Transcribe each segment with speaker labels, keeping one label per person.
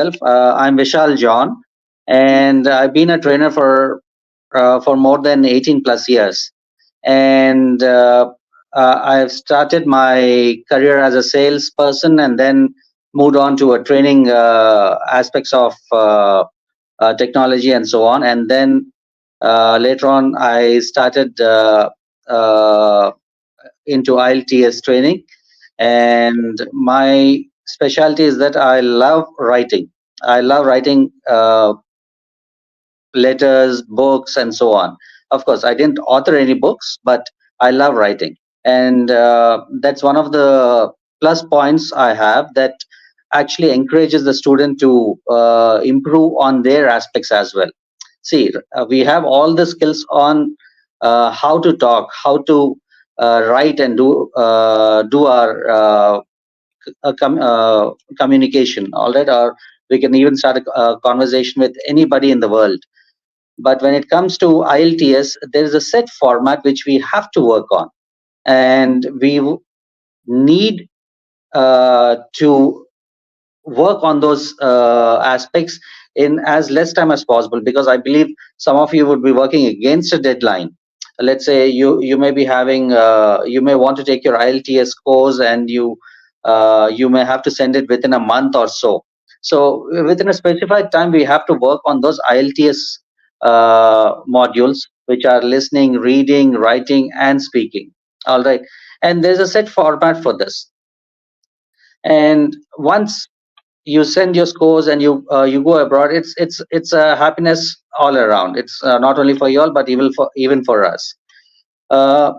Speaker 1: I'm Vishal John, and I've been a trainer for more than 18 plus years. And I've started my career as a salesperson, and then moved on to a training aspects of technology and so on. And then later on, I started uh, into IELTS training, and my specialty is that I love writing. I love writing letters, books, and so on. Of course, I didn't author any books, but I love writing, and that's one of the plus points I have, that actually encourages the student to improve on their aspects as well. See, we have all the skills on how to talk, how to write, and do our communication. All right, or we can even start a conversation with anybody in the world. But when it comes to IELTS, there is a set format which we have to work on, and we need to work on those aspects in as less time as possible, because I believe some of you would be working against a deadline. Let's say you may be having you may want to take your IELTS course, and you may have to send it within a month or so. So within a specified time, we have to work on those IELTS modules, which are listening, reading, writing, and speaking. All right, and there's a set format for this. And once you send your scores and you go abroad, it's a happiness all around. It's not only for you all, but even for us. uh,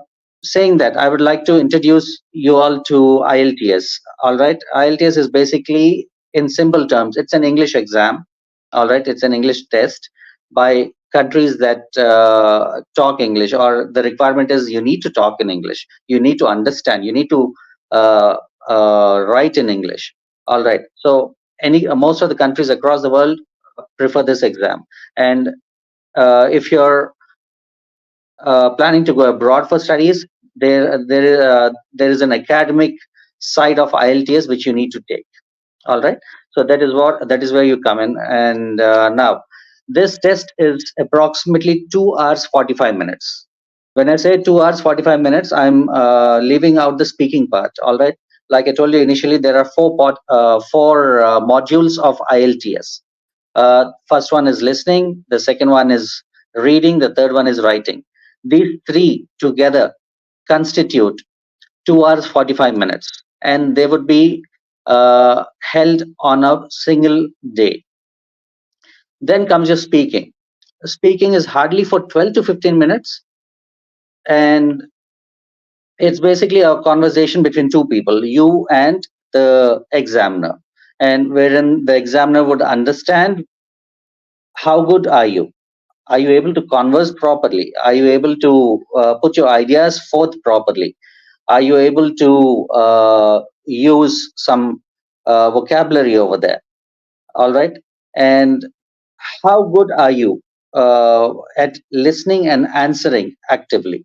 Speaker 1: Saying that, I would like to introduce you all to IELTS. All right, IELTS is basically, in simple terms, it's an English exam. All right, it's an English test by countries that talk English, or the requirement is you need to talk in English, you need to understand, you need to uh, write in English. All right, so most of the countries across the world prefer this exam. And if you're planning to go abroad for studies, there is an academic side of IELTS which you need to take. All right, so that is where you come in. And now this test is approximately 2 hours 45 minutes. When I say 2 hours 45 minutes, I'm leaving out the speaking part. All right, like I told you initially, there are four modules of IELTS. First one is listening, the second one is reading, the third one is writing. These three together constitute 2 hours 45 minutes, and they would be held on a single day. Then comes your speaking. Speaking is hardly for 12 to 15 minutes, and it's basically a conversation between two people, you and the examiner, and wherein the examiner would understand how good are you. Are you able to converse properly? Are you able to put your ideas forth properly? Are you able to use some vocabulary over there? All right. And how good are you at listening and answering actively?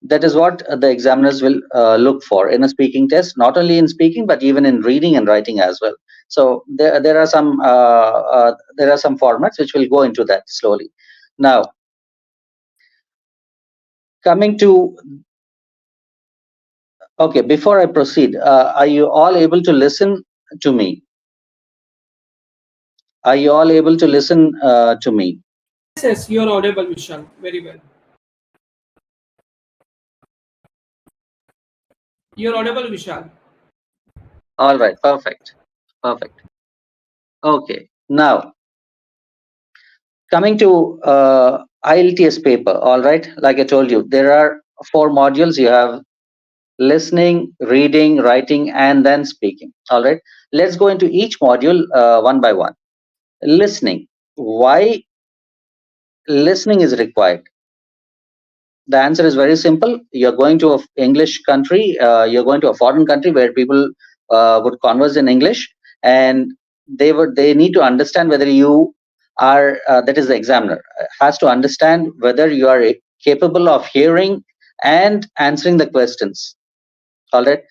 Speaker 1: That is what the examiners will look for in a speaking test, not only in speaking, but even in reading and writing as well. So there are some formats which will go into that slowly. Now, coming to, okay, before I proceed, are you all able to listen to me? Are you all able to listen to me?
Speaker 2: Yes, you're audible, Vishal. Very well. You're audible, Vishal.
Speaker 1: All right, perfect. Okay, now coming to IELTS paper. All right, like I told you, there are four modules. You have listening, reading, writing, and then speaking. All right, let's go into each module one by one. Listening. Why listening is required? The answer is very simple. You're going to an English country, you're going to a foreign country where people would converse in English, and they need to understand whether you are that is, the examiner has to understand whether you are capable of hearing and answering the questions. All right,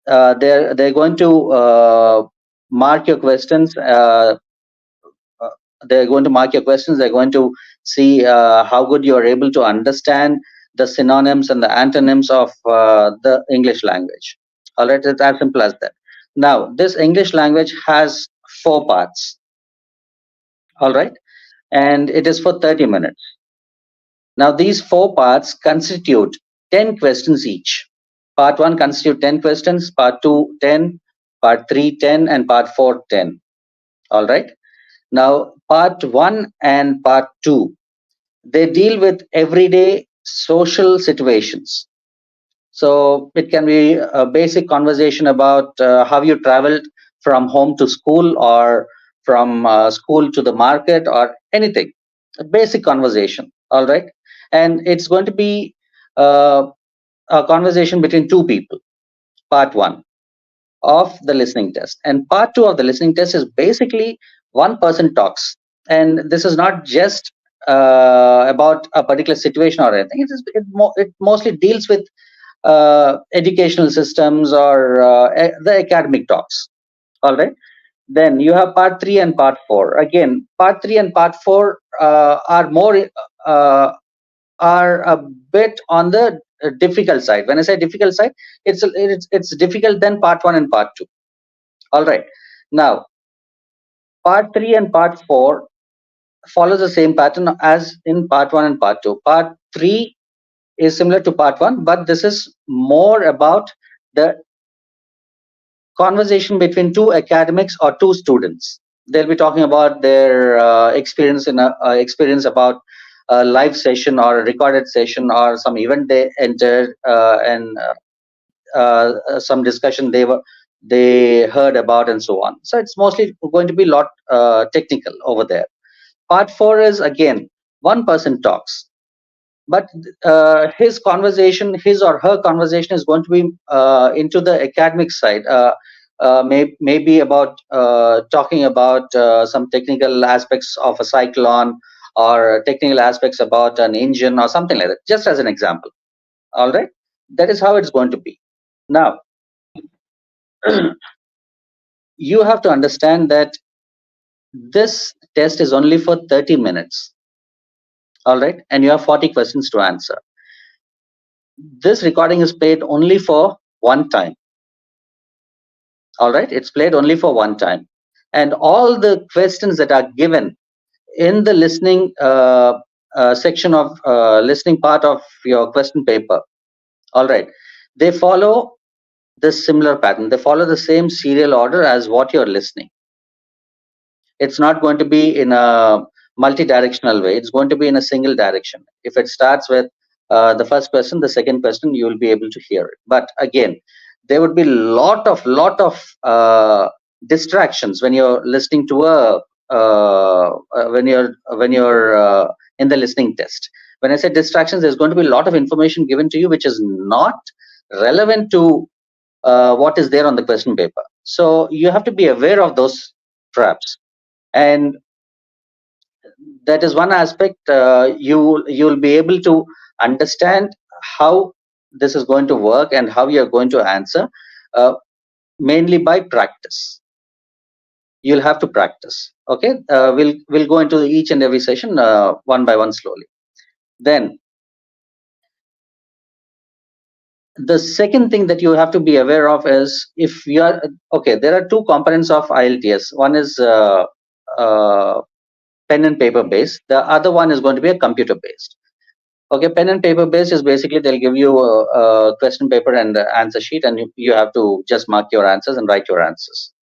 Speaker 1: they're going to mark your questions. Uh, they're going to mark your questions. They're going to see how good you are able to understand the synonyms and the antonyms of the English language. All right, it's as simple as that. Now, this English language has 4 parts. All right, and it is for 30 minutes. Now, these 4 parts constitute 10 questions each. Part 1 constitute 10 questions, part 2 10, part 3 10, and part 4 10. All right. Now, part 1 and part 2, they deal with everyday social situations. So it can be a basic conversation about how you traveled from home to school, or from school to the market, or anything. A basic conversation. All right. And it's going to be uh, a conversation between two people, part 1 of the listening test. And part 2 of the listening test is basically one person talks. And this is not just about a particular situation or anything. It mostly deals with educational systems, or the academic talks. All right. Then you have part 3 and part 4. Again, part 3 and part 4 uh, are a bit on the difficult side. When I say difficult side, it's difficult than part 1 and part 2. All right. Now, part 3 and part 4 follows the same pattern as in part 1 and part 2. Part 3 is similar to part 1, but this is more about the conversation between two academics or two students. They'll be talking about their experience about a live session or a recorded session, or some event they entered, and some discussion they heard about, and so on. So it's mostly going to be a lot technical over there. Part 4 is again one person talks, but his or her conversation is going to be into the academic side. Maybe about talking about some technical aspects of a cyclone, or technical aspects about an engine, or something like that, just as an example. All right, that is how it's going to be. Now, you have to understand that this test is only for 30 minutes. All right, and you have 40 questions to answer. This recording is played only for one time. All right, it's played only for one time, and all the questions that are given in the listening section of listening part of your question paper, all right, they follow the similar pattern. They follow the same serial order as what you're listening. It's not going to be in a multi-directional way. It's going to be in a single direction. If it starts with the first question, the second question, you will be able to hear it. But again, there would be lot of distractions when you're listening to when you're in the listening test. When I say distractions, there's going to be a lot of information given to you which is not relevant to what is there on the question paper. So you have to be aware of those traps, and that is one aspect. You'll be able to understand how this is going to work and how you're going to answer, uh, mainly by practice. You'll have to practice. Okay, we'll go into each and every session one by one slowly. Then the second thing that you have to be aware of is, if you are okay, there are two components of IELTS. One is pen and paper based. The other one is going to be a computer based. Okay, pen and paper based is basically they'll give you a question paper and answer sheet, and you have to just mark your answers and write your answers.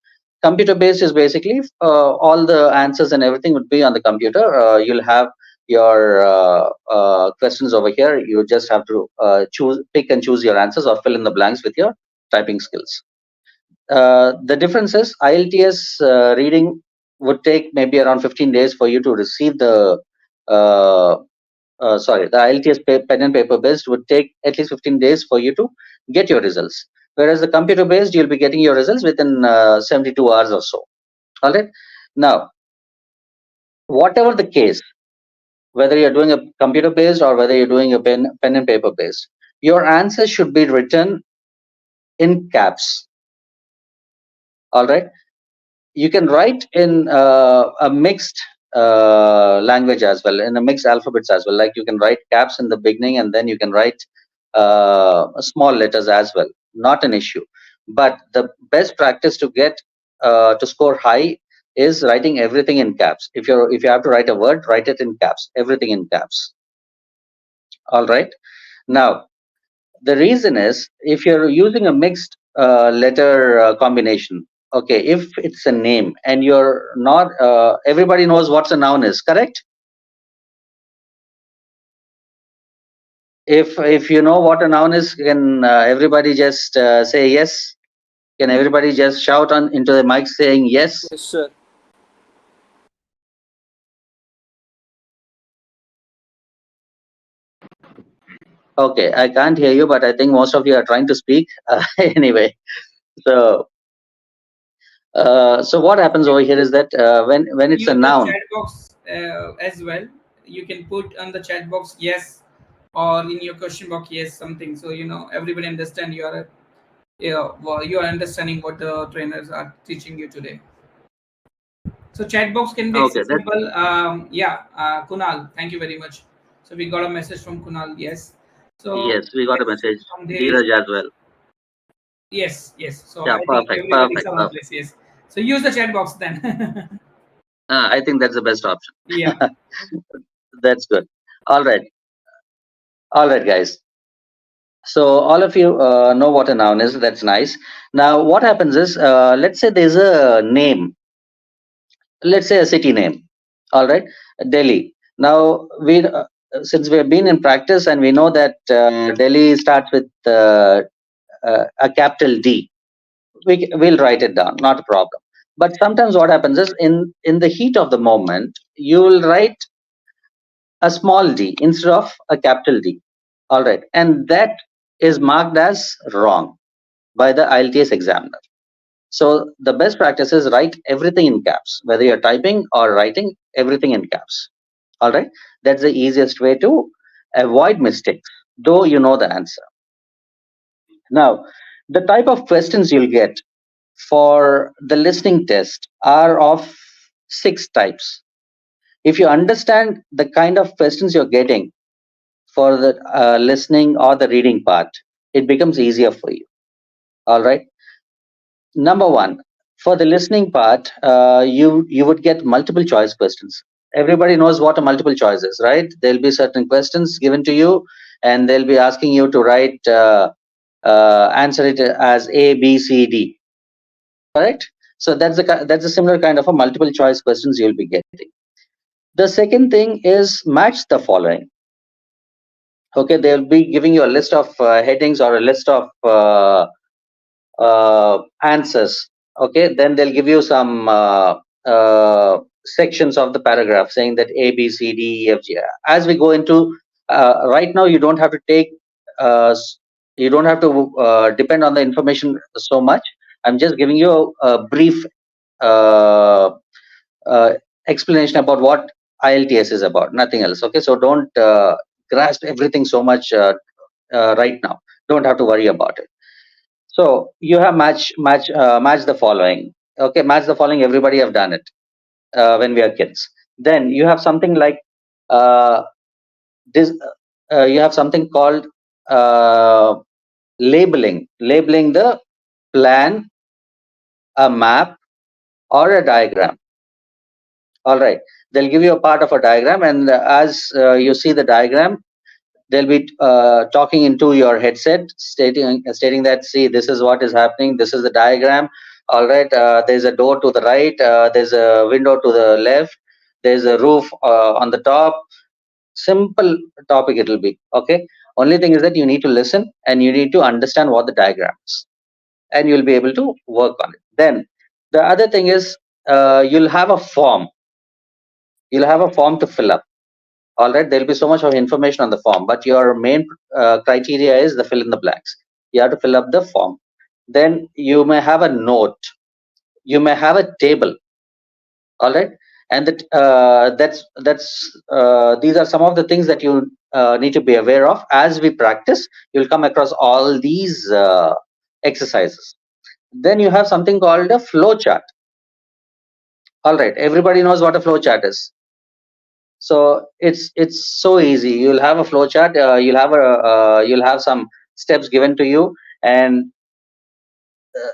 Speaker 1: Computer based is basically all the answers and everything would be on the computer. You'll have your questions over here. You just have to pick and choose your answers, or fill in the blanks with your typing skills. The difference is IELTS reading would take maybe around 15 days for you to receive the uh, the IELTS pen and paper based would take at least 15 days for you to get your results. Whereas the computer based, you'll be getting your results within 72 hours or so. All right. Now, whatever the case, whether you're doing a computer based or whether you're doing a pen and paper based, your answers should be written in caps. All right. you can write in a mixed language as well, in a mixed alphabets as well. Like you can write caps in the beginning, and then you can write small letters as well. Not an issue. But the best practice to get to score high is writing everything in caps. If you have to write a word, write it in caps. Everything in caps. All right. Now, the reason is if you're using a mixed letter combination, okay, if it's a name and you're not, everybody knows what a noun is, correct? If you know what a noun is, can everybody just say yes? Can everybody just shout on into the mic saying yes?
Speaker 2: Yes, sir.
Speaker 1: Okay, I can't hear you, but I think most of you are trying to speak. Anyway, so so what happens over here is that when it's a
Speaker 2: Use the
Speaker 1: noun,
Speaker 2: chat box as well. You can put on the chat box yes, or in your question box yes something. So everybody understand you are well, you are understanding what the trainers are teaching you today. So chat box can be
Speaker 1: okay, that
Speaker 2: accessible. Yeah, Kunal, thank you very much. So we got a message from Kunal. Yes. So
Speaker 1: yes, we got a
Speaker 2: yes,
Speaker 1: message.
Speaker 2: there is
Speaker 1: Dheeraj as well.
Speaker 2: yes, yes. So
Speaker 1: Yeah,
Speaker 2: I think
Speaker 1: perfect,
Speaker 2: everybody's
Speaker 1: perfect,
Speaker 2: on the
Speaker 1: perfect.
Speaker 2: place. Yes. So use the chat box then.
Speaker 1: I think that's the best option.
Speaker 2: Yeah.
Speaker 1: That's good. All right, all right, guys. So all of you know what a noun is. That's nice. Now, what happens is, let's say there's a name. Let's say a city name. All right, Delhi. Now, since we have been in practice and we know that Delhi starts with a capital D, we'll write it down. Not a problem. But sometimes what happens is, in the heat of the moment, you will write a small d instead of a capital D. All right. And that is marked as wrong by the IELTS examiner. So the best practice is write everything in caps, whether you're typing or writing, everything in caps. All right. That's the easiest way to avoid mistakes, though you know the answer. Now, the type of questions you'll get for the listening test are of 6 types. If you understand the kind of questions you're getting for the listening or the reading part, it becomes easier for you. All right. Number one, for the listening part, you would get multiple choice questions. Everybody knows what a multiple choice is, right? There'll be certain questions given to you, and they'll be asking you to write answer it as A, B, C, D. Correct. So that's a similar kind of a multiple choice questions you'll be getting. The second thing is match the following. Okay, they'll be giving you a list of headings or a list of answers. Okay, then they'll give you some sections of the paragraph saying that A, B, C, D, E, F, G. As we go into right now, you don't have to take, you don't have to depend on the information so much. I'm just giving you a brief uh, uh, explanation about what IELTS is about, nothing else. Okay, so don't grasp everything so much right now. Don't have to worry about it. So you have match the following. Okay, match the following. Everybody have done it when we are kids. Then you have something like uh, this. You have something called labeling. Labeling the plan, a map, or a diagram. All right. They'll give you a part of a diagram, and as you see the diagram, they'll be talking into your headset, stating that, see, this is what is happening. This is the diagram. All right. There's a door to the right. There's a window to the left. There's a roof on the top. Simple topic it'll be. Okay. Only thing is that you need to listen and you need to understand what the diagram is, and you'll be able to work on it. Then the other thing is you'll have a form. You'll have a form to fill up. All right, there'll be so much of information on the form, but your main criteria is the fill in the blanks. You have to fill up the form. Then you may have a note. You may have a table. All right, and these are some of the things that you need to be aware of. As we practice, you'll come across all these exercises. Then you have something called a flow chart. All right, everybody knows what a flow chart is. So it's so easy. You'll have a flow chart. You'll have some steps given to you, and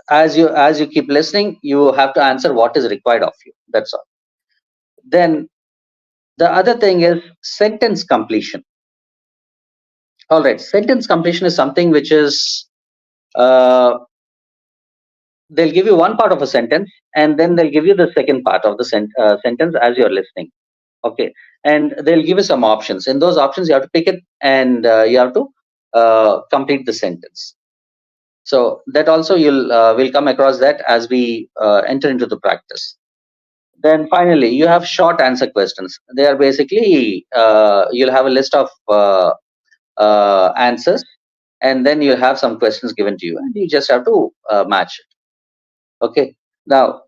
Speaker 1: as you keep listening, you have to answer what is required of you. That's all. Then the other thing is sentence completion. All right, sentence completion is something which is uh, they'll give you one part of a sentence, and then they'll give you the second part of the sentence as you're listening. Okay, and they'll give you some options. In those options, you have to pick it, and you have to complete the sentence. So that also you'll will come across that as we enter into the practice. Then finally, you have short answer questions. They are basically you'll have a list of answers, and then you have some questions given to you, and you just have to match it. Okay. Now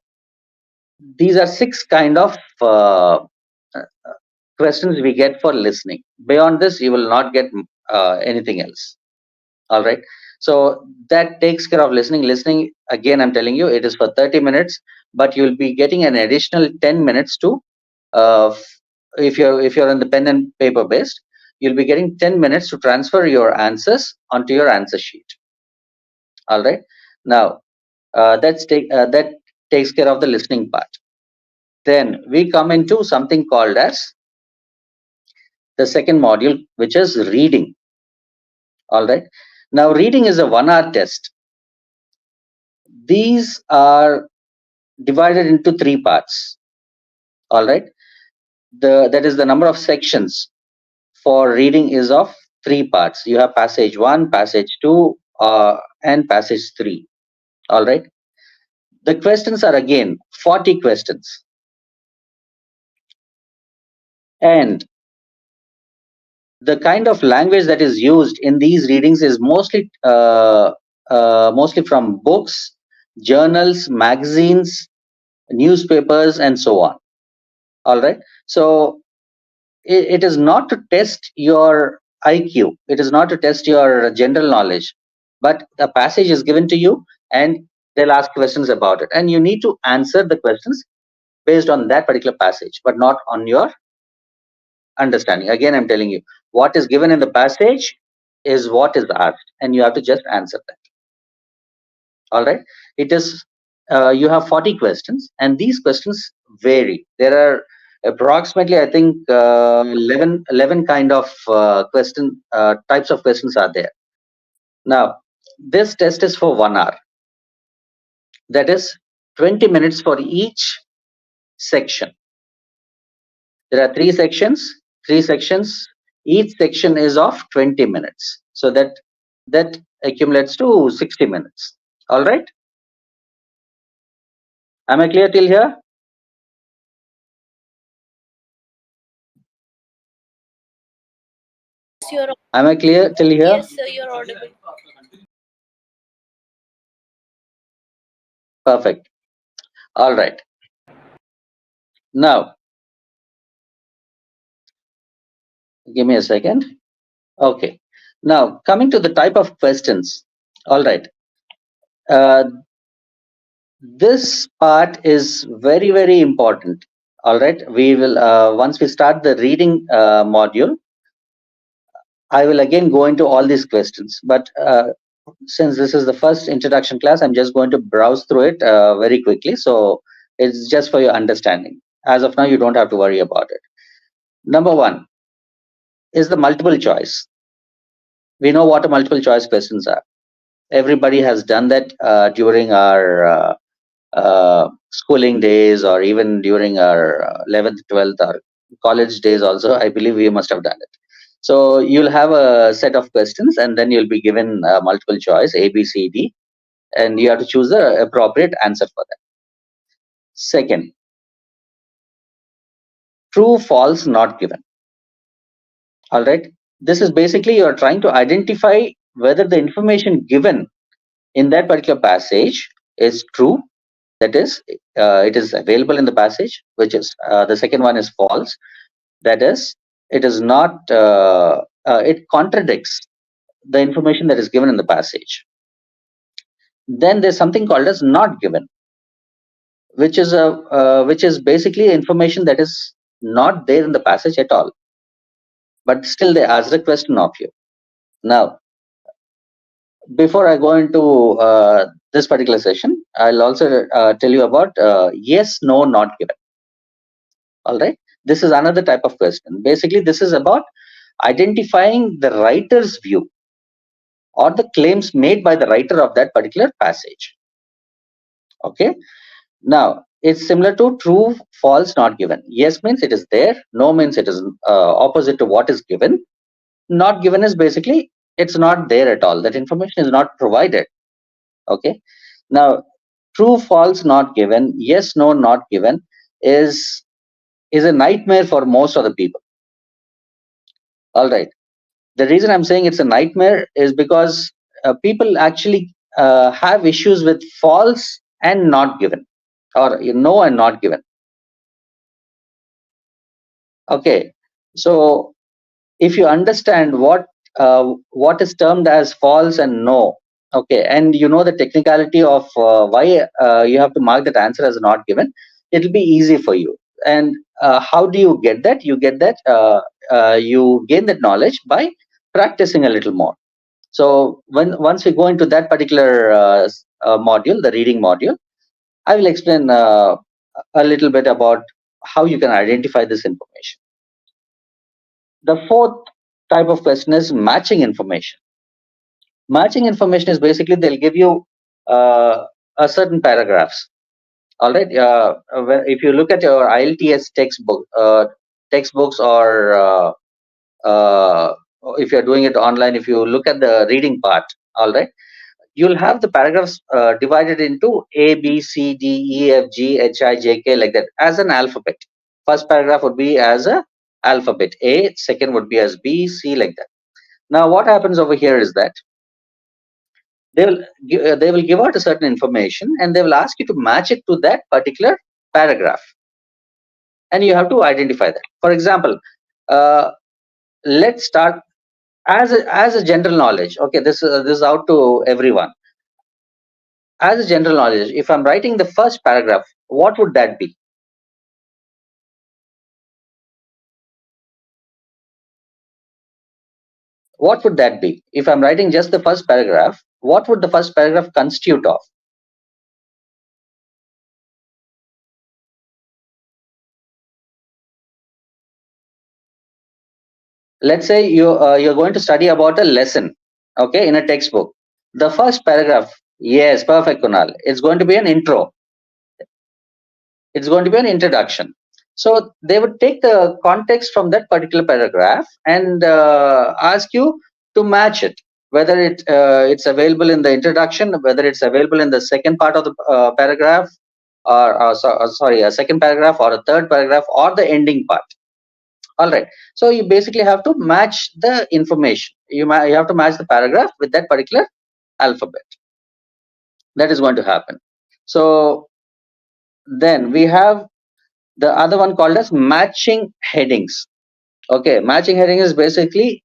Speaker 1: these are six kind of questions we get for listening. Beyond this, you will not get anything else. All right. So that takes care of listening. Listening, again, I'm telling you, it is for 30 minutes, but you'll be getting an additional 10 minutes to, if you're in the pen and paper based, you'll be getting 10 minutes to transfer your answers onto your answer sheet. All right. Now that takes care of the listening part. Then we come into something called as the second module, which is reading. All right. Now reading is a 1 hour test. These are divided into 3 parts. All right. That is the number of sections for reading is of 3 parts. You have passage 1, passage 2, and passage 3. All right. The questions are again 40 questions. And the kind of language that is used in these readings is mostly from books, journals, magazines, newspapers, and so on. All right. So it is not to test your IQ. It is not to test your general knowledge, but the passage is given to you, and they'll ask questions about it, and you need to answer the questions based on that particular passage, but not on your understanding. Again, I'm telling you, what is given in the passage is what is asked, and you have to just answer that. All right. It is you have 40 questions, and these questions vary. There are approximately, I think, 11 kind of types of questions are there. Now this test is for 1 hour. That is 20 minutes for each section. There are 3 sections. Each section is of 20 minutes, so that accumulates to 60 minutes. All right. Am I clear till here? Am I clear till here?
Speaker 3: Yes, sir, you're audible.
Speaker 1: Perfect. All right. Now, give me a second. Okay. Now, coming to the type of questions. All right. This part is very, very important. All right. We will, once we start the reading module, I will again go into all these questions. But since this is the first introduction class, I'm just going to browse through it very quickly. So it's just for your understanding. As of now, you don't have to worry about it. Number 1 is the multiple choice. We know what a multiple choice questions are. Everybody has done that during our schooling days, or even during our 11th, 12th, or college days also. I believe we must have done it. So you'll have a set of questions, and then you'll be given multiple choice A, B, C, D, and you have to choose the appropriate answer for that. Second, true, false, not given. All right. This is basically you're trying to identify whether the information given in that particular passage is true. That is, it is available in the passage, which is the second one is false. That is, it is not, it contradicts the information that is given in the passage. Then there's something called as not given. which is basically information that is not there in the passage at all, but still they ask the question of you. Now, before I go into this particular session, I'll also tell you about yes, no, not given. All right. This is another type of question. Basically, this is about identifying the writer's view or the claims made by the writer of that particular passage. Okay. Now, it's similar to true, false, not given. Yes means it is there. No means it is opposite to what is given. Not given is basically it's not there at all. That information is not provided. Okay. Now, true, false, not given, yes, no, not given is a nightmare for most of the people. All right. The reason I'm saying it's a nightmare is because people actually have issues with false and not given, or no and not given. Okay. So if you understand what is termed as false and no, okay, and you know the technicality of why you have to mark that answer as not given, it'll be easy for you. And how do you get that? You get that you gain that knowledge by practicing a little more. So once we go into that particular module, the reading module, I will explain a little bit about how you can identify this information. The fourth type of question is matching information. Matching information is basically they'll give you a certain paragraphs. All right. If you look at your IELTS textbooks, or if you're doing it online, if you look at the reading part, all right, you'll have the paragraphs divided into A, B, C, D, E, F, G, H, I, J, K, like that, as an alphabet. First paragraph would be as a alphabet A, second would be as B, C, like that. Now, what happens over here is that they will give out a certain information and they will ask you to match it to that particular paragraph, and you have to identify that. For example, let's start as a general knowledge. Okay, this is out to everyone. As a general knowledge, if I'm writing the first paragraph, what would that be? What would that be? If I'm writing just the first paragraph, what would the first paragraph constitute of? Let's say you're going to study about a lesson, okay, in a textbook. The first paragraph, yes, perfect, Kunal. It's going to be an intro. It's going to be an introduction. So they would take the context from that particular paragraph and ask you to match it, whether it's available in the introduction, whether it's available in the second part of the paragraph, or sorry, a second paragraph or a third paragraph, or the ending part. All right. So you basically have to match the information. You have to match the paragraph with that particular alphabet. That is going to happen. So then we have the other one called as matching headings. Okay, matching heading is basically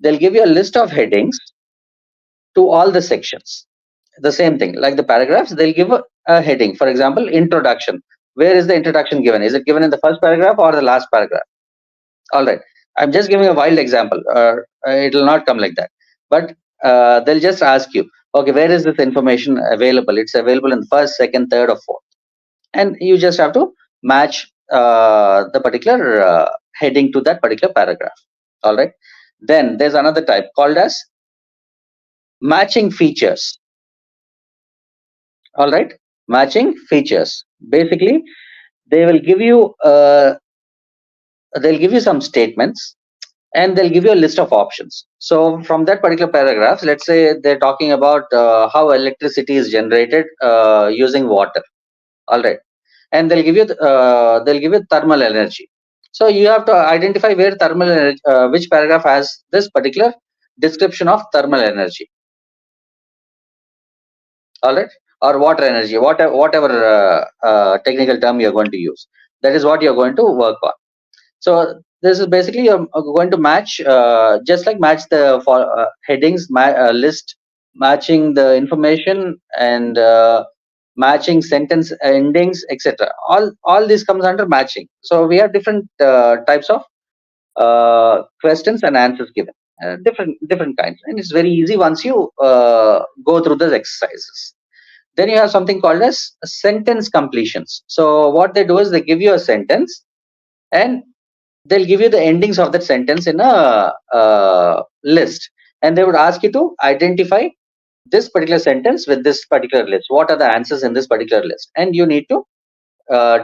Speaker 1: they'll give you a list of headings to all the sections. The same thing, like the paragraphs, they'll give a heading. For example, introduction. Where is the introduction given? Is it given in the first paragraph or the last paragraph? All right, I'm just giving a wild example. It will not come like that, but they'll just ask you, okay, where is this information available? It's available in the first, second, third, or fourth, and you just have to match the particular heading to that particular paragraph. All right. Then there's another type called as matching features. All right, matching features. Basically, they will give you some statements, and they'll give you a list of options. So from that particular paragraph, let's say they're talking about how electricity is generated using water. All right, and they'll give you thermal energy. So you have to identify where thermal energy, which paragraph has this particular description of thermal energy. All right, or water energy, whatever technical term you're going to use. That is what you're going to work on. So this is basically you're going to match, just like match the headings list, matching the information, and matching sentence endings, etc. All this comes under matching. So we have different types of questions and answers given, different kinds, and it's very easy once you go through those exercises. Then you have something called as sentence completions. So what they do is they give you a sentence, and they'll give you the endings of that sentence in a list, and they would ask you to identify this particular sentence with this particular list. What are the answers in this particular list? And you need to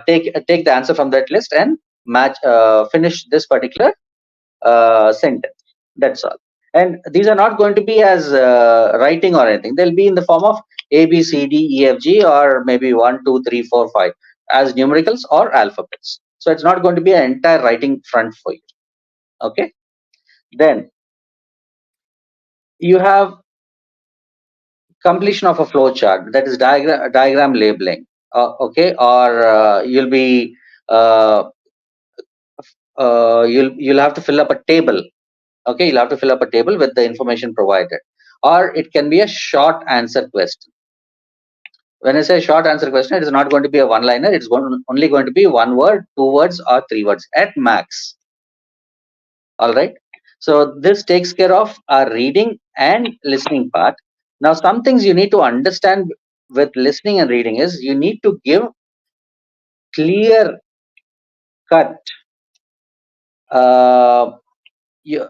Speaker 1: take the answer from that list and match finish this particular sentence. That's all. And these are not going to be as writing or anything. They'll be in the form of A, B, C, D, E, F, G, or maybe 1, 2, 3, 4, 5 as numericals or alphabets. So it's not going to be an entire writing front for you. Okay. Then you have completion of a flow chart, that is diagram labeling. Okay, or uh, you'll have to fill up a table. Okay, you'll have to fill up a table with the information provided, or it can be a short answer question. When I say short answer question, it is not going to be a one-liner. It's only going to be 1 word, 2 words, or 3 words at max. All right. So this takes care of our reading and listening part. Now, some things you need to understand with listening and reading is you need to give clear cut. Uh, you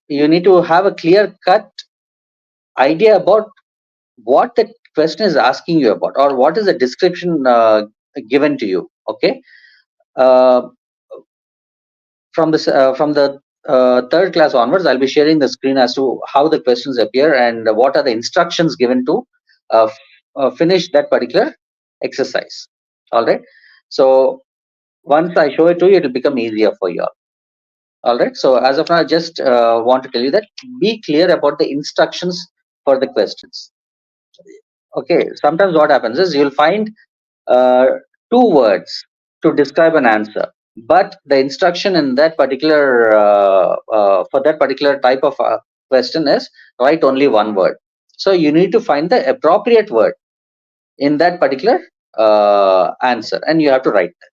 Speaker 1: you need to have a clear cut idea about what the question is asking you about, or what is the description given to you. Okay. Uh, from the third class onwards, I'll be sharing the screen as to how the questions appear and what are the instructions given to finish that particular exercise. All right. So once I show it to you, it will become easier for you all. All right. So as of now, I just want to tell you that be clear about the instructions for the questions. Okay. Sometimes what happens is you'll find uh, 2 words to describe an answer, but the instruction in that particular for that particular type of question is write only 1 word. So you need to find the appropriate word in that particular answer, and you have to write that.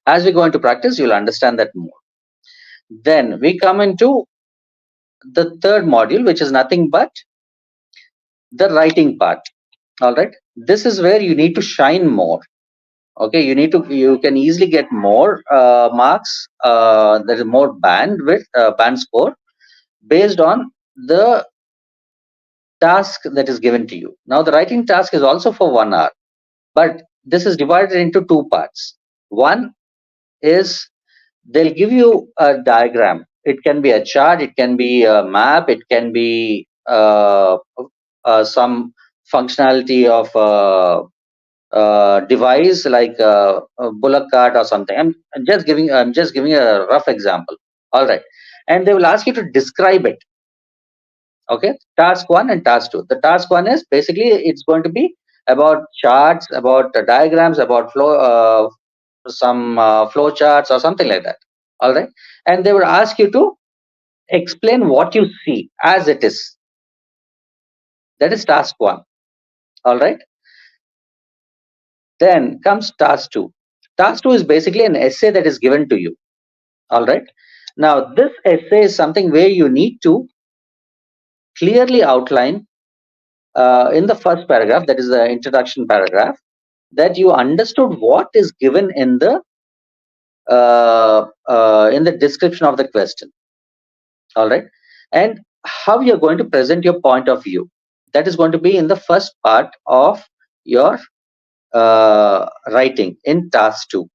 Speaker 1: As we go into practice, you'll understand that more. Then we come into the third module, which is nothing but the writing part. All right, this is where you need to shine more. Okay, you can easily get more marks. There is more band score based on the task that is given to you. Now the writing task is also for 1 hour, but this is divided into 2 parts. One is they'll give you a diagram. It can be a chart, it can be a map, it can be some functionality of device like a bullock cart or something. I'm just giving a rough example. All right, and they will ask you to describe it. Okay, task 1 and task 2. The task 1 is basically it's going to be about charts, about diagrams, about some flow charts or something like that. All right, and they will ask you to explain what you see as it is. That is task 1. All right. Then comes task 2. Task 2 is basically an essay that is given to you. All right. Now, this essay is something where you need to clearly outline in the first paragraph, that is the introduction paragraph, that you understood what is given in the description of the question. All right. And how you're going to present your point of view. That is going to be in the first part of your writing in task 2.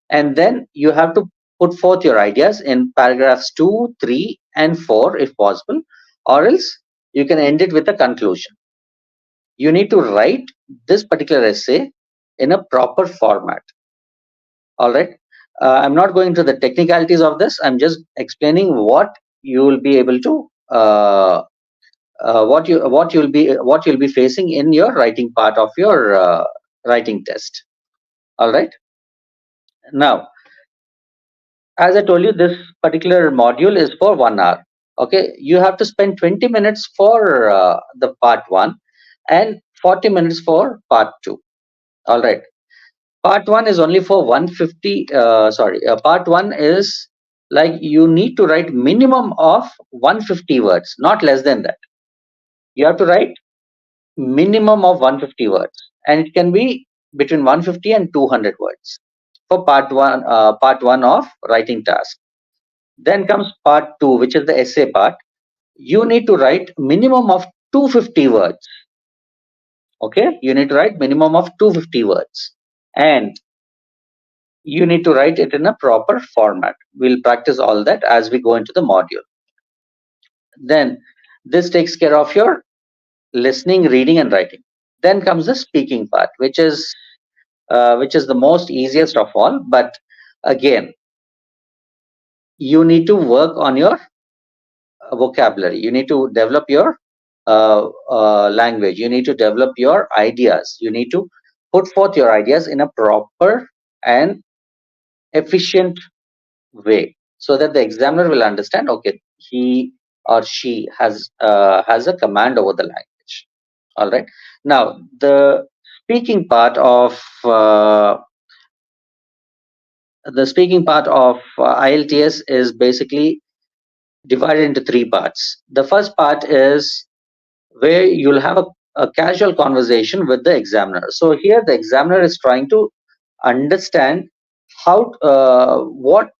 Speaker 1: And then you have to put forth your ideas in paragraphs 2, 3, and 4 if possible, or else you can end it with a conclusion. You need to write this particular essay in a proper format. All right. I'm not going to the technicalities of this. I'm just explaining what you will be able to what you'll be facing in your writing part of your writing test. All right. Now, as I told you, this particular module is for 1 hour. Okay, you have to spend 20 minutes for the part 1 and 40 minutes for part 2. All right. Part 1 is only for 150. Part 1 is like you need to write minimum of 150 words, not less than that. You have to write minimum of 150 words, and it can be between 150 and 200 words for part 1 of writing task. Then comes part 2, which is the essay part. You need to write minimum of 250 words. Okay, you need to write minimum of 250 words, and you need to write it in a proper format. We'll practice all that as we go into the module. Then this takes care of your listening, reading, and writing. Then comes the speaking part, which is the most easiest of all. But again, you need to work on your vocabulary. You need to develop your language. You need to develop your ideas. You need to put forth your ideas in a proper and efficient way, so that the examiner will understand, okay, he or she has a command over the language. All right. Now the speaking part of IELTS is basically divided into three parts. The first part is where you'll have a casual conversation with the examiner. So here the examiner is trying to understand how what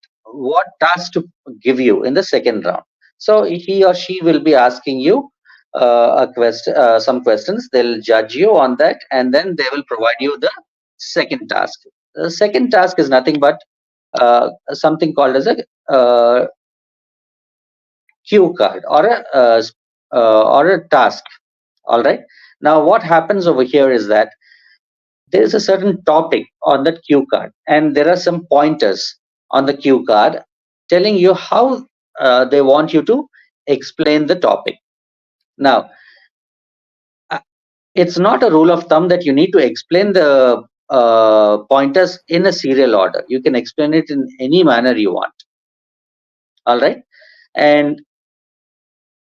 Speaker 1: task to give you in the second round. So he or she will be asking you some questions. They'll judge you on that, and then they will provide you the second task. The second task is nothing but something called as a cue card or a task. All right. Now what happens over here is that there is a certain topic on that cue card, and there are some pointers on the cue card telling you how they want you to explain the topic. Now, uh, it's not a rule of thumb that you need to explain the pointers in a serial order. You can explain it in any manner you want. All right. And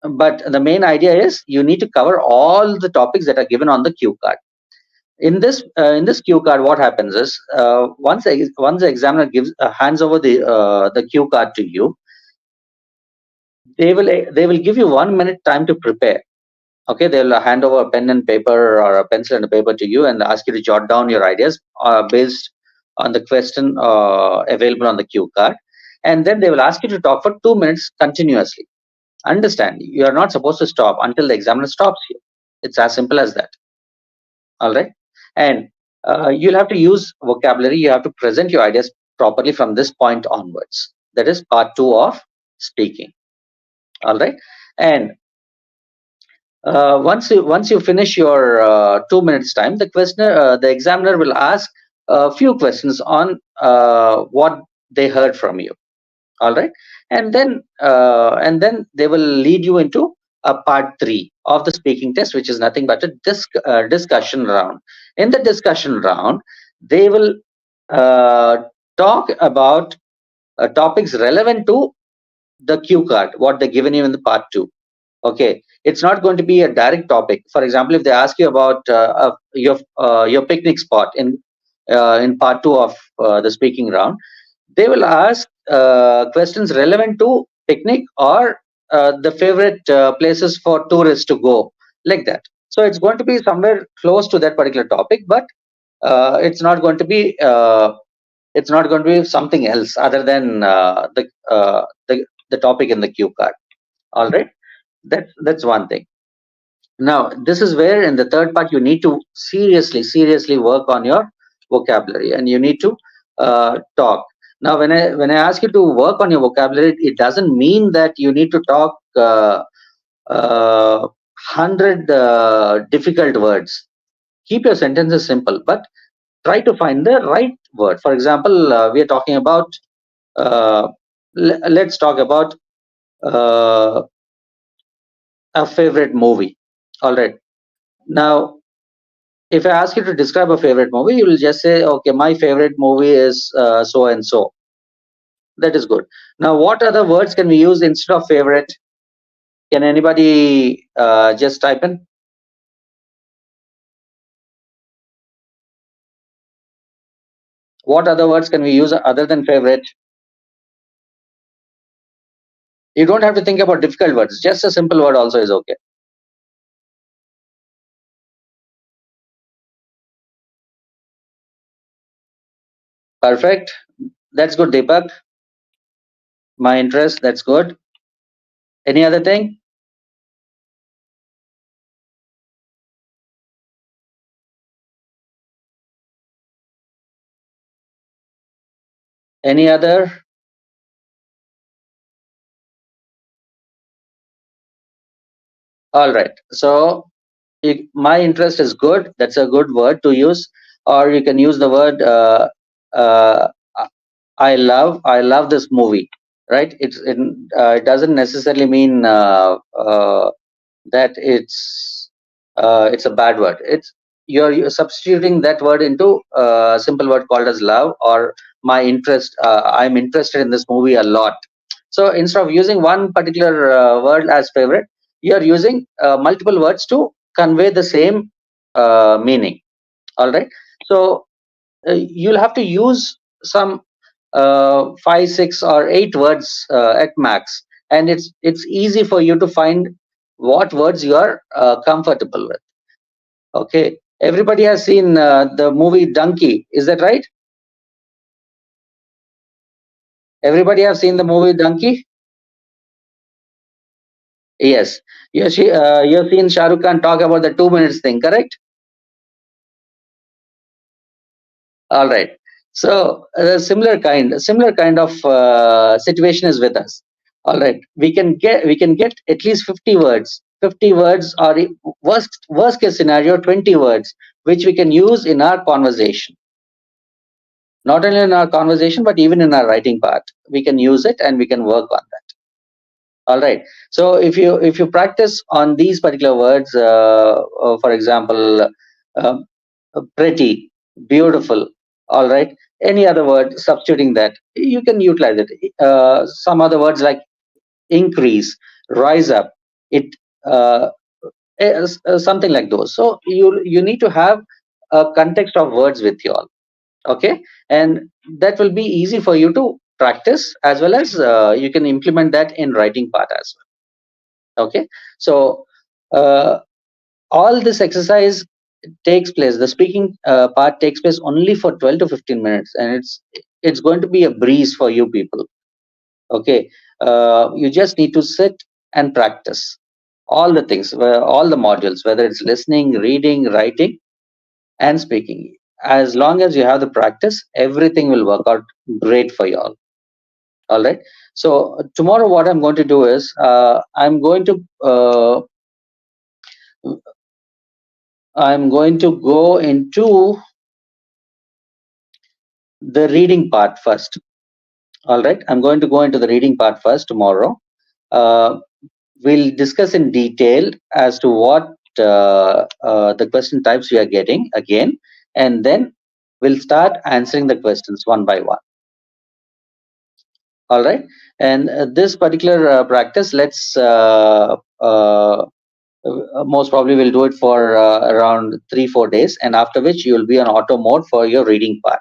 Speaker 1: but the main idea is you need to cover all the topics that are given on the cue card. In this cue card, what happens is once the examiner hands over the cue card to you, they will give you 1 minute time to prepare. Okay, they'll hand over a pen and paper or a pencil and a paper to you and ask you to jot down your ideas based on the question available on the cue card, and then they will ask you to talk for 2 minutes continuously. Understand, you are not supposed to stop until the examiner stops you. It's as simple as that. All right. And you'll have to use vocabulary. You have to present your ideas properly from this point onwards. That is part 2 of speaking. All right. And once you finish your 2 minutes time, the examiner will ask a few questions on what they heard from you. All right. And then they will lead you into a part 3 of the speaking test, which is nothing but a discussion round. In the discussion round, they will talk about topics relevant to the cue card, what they're given you in the part 2. Okay, it's not going to be a direct topic. For example, if they ask you about your picnic spot in part 2 of the speaking round, they will ask questions relevant to picnic or the favorite places for tourists to go, like that. So it's going to be somewhere close to that particular topic, but it's not going to be something else other than the topic in the cue card. All right, that's one thing. Now this is where in the third part you need to seriously work on your vocabulary, and you need to talk. Now when I ask you to work on your vocabulary, it doesn't mean that you need to talk 100 difficult words. Keep your sentences simple, but try to find the right word. For example, we are talking about let's talk about a favorite movie. All right. Now if I ask you to describe a favorite movie, you will just say, okay, my favorite movie is so and so. That is good. Now what other words can we use instead of favorite? Can anybody just type in? What other words can we use other than favorite? You don't have to think about difficult words. Just a simple word also is okay. Perfect. That's good, Deepak. My interest, that's good. Any other thing? Any other? All right. So my interest is good. That's a good word to use. Or you can use the word uh, I love this movie. Right? It doesn't necessarily mean that it's a bad word. You're substituting that word into a simple word called as love or my interest. I'm interested in this movie a lot. So instead of using one particular word as favorite, you're using multiple words to convey the same meaning. All right. So you'll have to use some 5, 6, or 8 words at max, and it's easy for you to find what words you are comfortable with. Okay, everybody has seen the movie Donkey, is that right? Everybody have seen the movie Donkey? Yes. You've seen Shah Rukh Khan talk about the 2 minutes thing, correct? All right. So similar kind of situation is with us. All right. We can get at least 50 words. 50 words, or worst case scenario 20 words, which we can use in our conversation. Not only in our conversation, but even in our writing part, we can use it and we can work on that. All right. So if you practice on these particular words, for example, um, pretty, beautiful, all right, any other word substituting that, you can utilize it. Some other words like increase, rise up, it uh, something like those. So you need to have a context of words with you all. Okay, and that will be easy for you to practice, as well as you can implement that in writing part as well. Okay, so uh, all this exercise takes place, the speaking part takes place only for 12 to 15 minutes, and it's going to be a breeze for you people. Okay, you just need to sit and practice all the things, all the modules, whether it's listening, reading, writing, and speaking. As long as you have the practice, everything will work out great for you all right. So tomorrow what I'm going to do is I'm going to go into the reading part first. All right, I'm going to go into the reading part first tomorrow. uh, we'll discuss in detail as to what the question types we are getting again, and then we'll start answering the questions one by one. All right, and this particular practice, let's most probably we'll do it for around 3-4 days, and after which you will be on auto mode for your reading part.